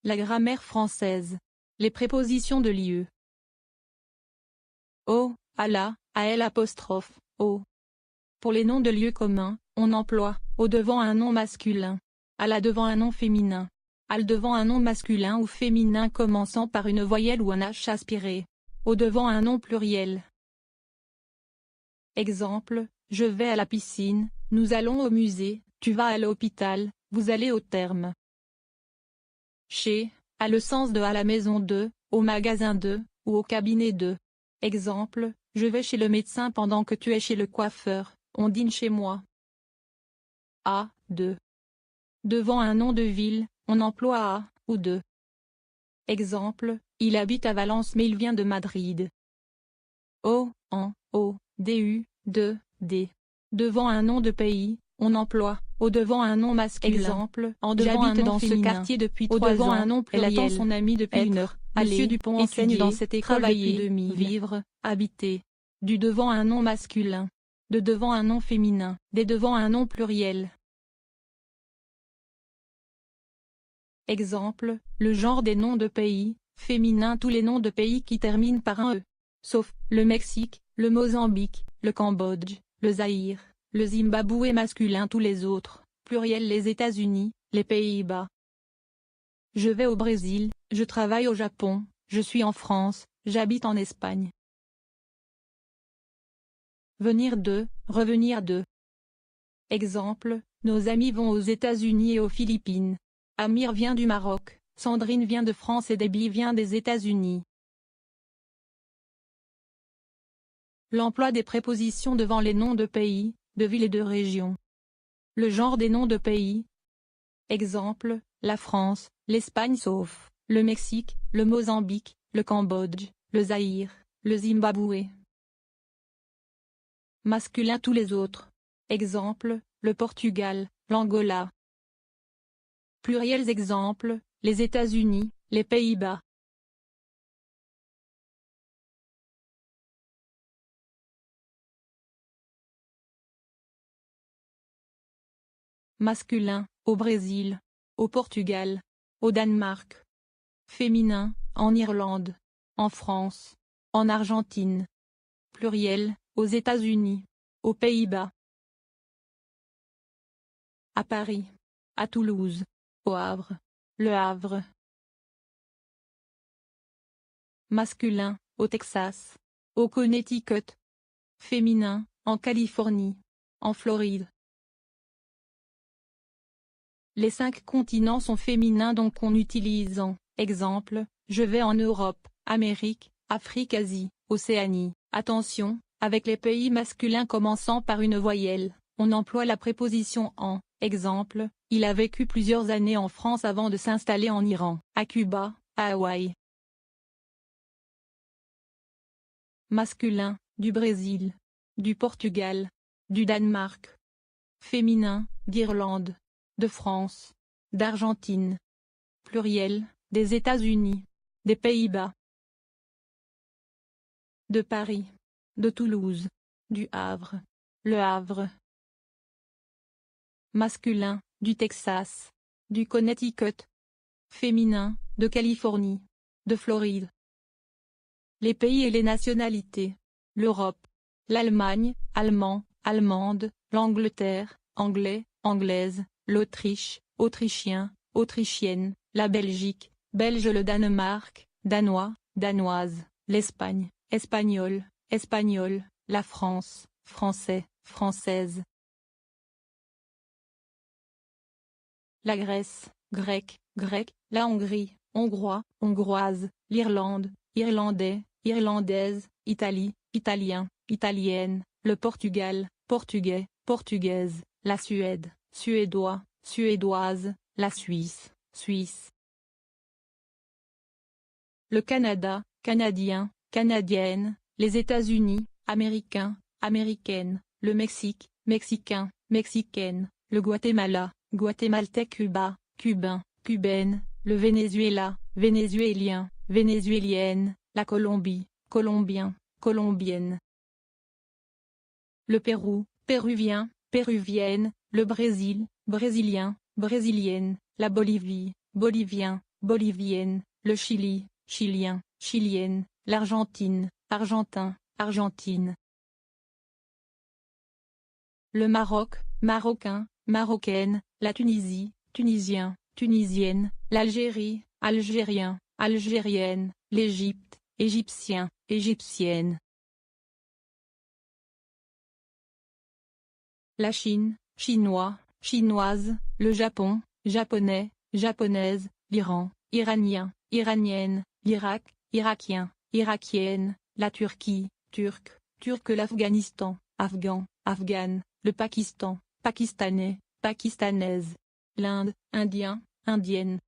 La grammaire française. Les prépositions de lieu. Au, à la, à l', au. Pour les noms de lieux communs, on emploie au devant un nom masculin, à la devant un nom féminin, al devant un nom masculin ou féminin commençant par une voyelle ou un H aspiré, au devant un nom pluriel. Exemple, je vais à la piscine, nous allons au musée, tu vas à l'hôpital, vous allez au terme. Chez a le sens de à la maison de, au magasin de, ou au cabinet de. Exemple, je vais chez le médecin pendant que tu es chez le coiffeur, on dîne chez moi. À, de. Devant un nom de ville, on emploie à, ou de. Exemple, il habite à Valence mais il vient de Madrid. Au, en, au, du, de, des. Devant un nom de pays, on emploie au devant un nom masculin. Exemple, en devant un nom dans féminin. Ce quartier depuis 3 ans. Un nom pluriel. Elle attend son ami depuis une heure. Monsieur Dupont enseigne dans cette école depuis 2000. Vivre, habiter. Du devant un nom masculin. De devant un nom féminin. Des devant un nom pluriel. Exemple, le genre des noms de pays, féminin tous les noms de pays qui terminent par un E. Sauf, le Mexique, le Mozambique, le Cambodge, le Zaïre, le Zimbabwe masculin tous les autres, pluriel les États-Unis, les Pays-Bas. Je vais au Brésil, je travaille au Japon, je suis en France, j'habite en Espagne. Venir de, revenir de. Exemple, nos amis vont aux États-Unis et aux Philippines. Amir vient du Maroc, Sandrine vient de France et Debbie vient des États-Unis. L'emploi des prépositions devant les noms de pays, de villes et de régions. Le genre des noms de pays. Exemple, la France, l'Espagne sauf, le Mexique, le Mozambique, le Cambodge, le Zaïre, le Zimbabwe. Masculin tous les autres. Exemple, le Portugal, l'Angola. Pluriels exemples, les États-Unis, les Pays-Bas. Masculin, au Brésil, au Portugal, au Danemark. Féminin, en Irlande, en France, en Argentine. Pluriel, aux États-Unis, aux Pays-Bas. À Paris, à Toulouse, au Havre, Le Havre. Masculin, au Texas, au Connecticut. Féminin, en Californie, en Floride. Les 5 continents sont féminins donc on utilise en exemple, je vais en Europe, Amérique, Afrique, Asie, Océanie. Attention, avec les pays masculins commençant par une voyelle, on emploie la préposition en. Exemple, il a vécu plusieurs années en France avant de s'installer en Iran, à Cuba, à Hawaï. Masculin, du Brésil, du Portugal, du Danemark. Féminin, d'Irlande, de France, d'Argentine. Pluriel, des États-Unis, des Pays-Bas. De Paris, de Toulouse, du Havre, Le Havre. Masculin, du Texas, du Connecticut. Féminin, de Californie, de Floride. Les pays et les nationalités. L'Europe, l'Allemagne, allemand, allemande, l'Angleterre, anglais, anglaise, l'Autriche, autrichien, autrichienne, la Belgique, belge, le Danemark, danois, danoise, l'Espagne, espagnol, espagnol, la France, français, française. La Grèce, grec, grec, la Hongrie, hongrois, hongroise, l'Irlande, irlandais, irlandaise, Italie, italien, italienne, le Portugal, portugais, portugaise, la Suède, suédois, suédoise, la Suisse, suisse. Le Canada, canadien, canadienne, les États-Unis, américains, américaine, le Mexique, mexicain, mexicaine, le Guatemala, guatémaltais, Cuba, cubain, cubaine, le Venezuela, vénézuélien, vénézuélienne, la Colombie, colombien, colombienne. Le Pérou, péruvien, péruvienne, le Brésil, brésilien, brésilienne, la Bolivie, bolivien, bolivienne, le Chili, chilien, chilienne, l'Argentine, argentin, argentine. Le Maroc, marocain, marocaine, la Tunisie, tunisien, tunisienne, l'Algérie, algérien, algérienne, l'Égypte, égyptien, égyptienne. La Chine, chinois, chinoise, le Japon, japonais, japonaise, l'Iran, iranien, iranienne, l'Irak, irakien, irakienne, la Turquie, turc, turc, l'Afghanistan, afghan, afghane, le Pakistan, pakistanais, pakistanaise. L'Inde, indien, indienne,